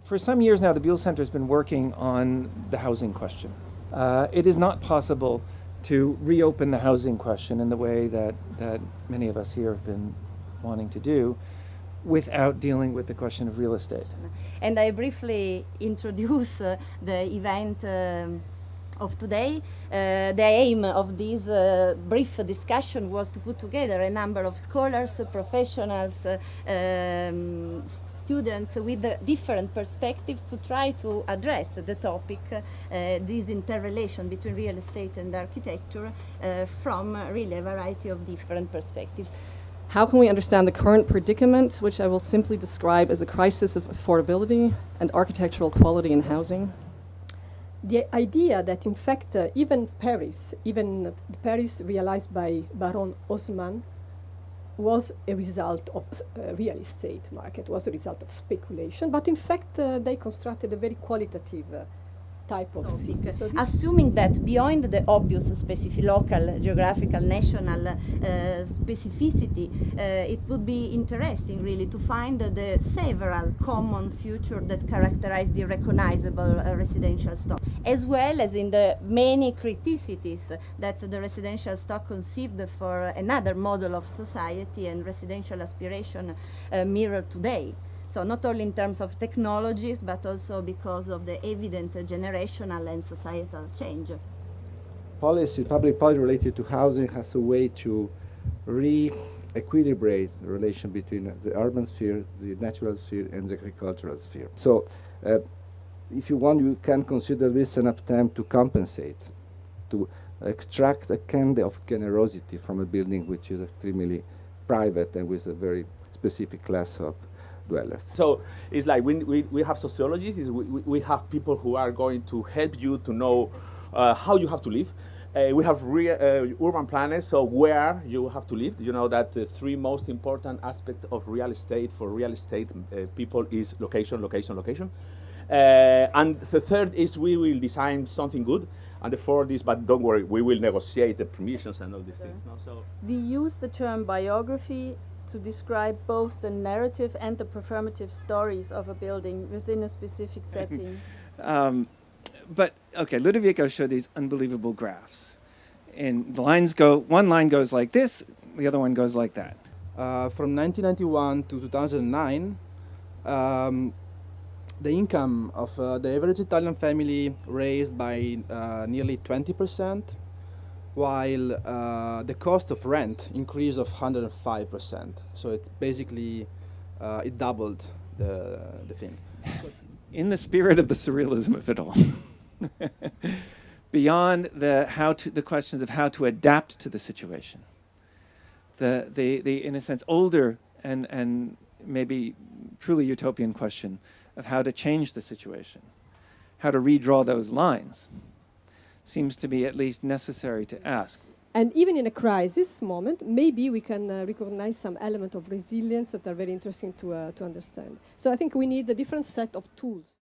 For some years now, the Buell Center has been working on the housing question. It is not possible to reopen the housing question in the way that many of us here have been wanting to do without dealing with the question of real estate. And I briefly introduce the event of today. The aim of this brief discussion was to put together a number of scholars, professionals, students with different perspectives to try to address the topic, this interrelation between real estate and architecture from really a variety of different perspectives. How can we understand the current predicament, which I will simply describe as a crisis of affordability and architectural quality in housing? The idea that, in fact, even Paris realized by Baron Haussmann, was a result of real estate market, was a result of speculation, but in fact they constructed a very qualitative type of city. So assuming that beyond the obvious specific local, geographical, national specificity, it would be interesting really to find the several common features that characterize the recognizable residential stock, as well as in the many criticities that the residential stock conceived for another model of society and residential aspiration mirror today. So not only in terms of technologies, but also because of the evident generational and societal change. Policy, public policy related to housing has a way to re-equilibrate the relation between the urban sphere, the natural sphere, and the agricultural sphere. So if you want, you can consider this an attempt to compensate, to extract a kind of generosity from a building which is extremely private and with a very specific class of dwellers. So it's like we have sociologists, we have people who are going to help you to know how you have to live. We have urban planners, so where you have to live. You know that the three most important aspects of real estate for real estate people is location, location, location. And the third is we will design something good. And the fourth is, but don't worry, we will negotiate the permissions and all these things. No? So we use the term biography to describe both the narrative and the performative stories of a building within a specific setting. But okay, Ludovico showed these unbelievable graphs, and the lines go. One line goes like this, the other one goes like that. From 1991 to 2009, the income of the average Italian family raised by nearly 20%. While the cost of rent increased of 105%. So it's basically, it doubled the thing. In the spirit of the surrealism of it all, beyond the questions of how to adapt to the situation, the in a sense older and maybe truly utopian question of how to change the situation, how to redraw those lines, seems to be at least necessary to ask. And even in a crisis moment, maybe we can recognize some element of resilience that are very interesting to understand. So I think we need a different set of tools.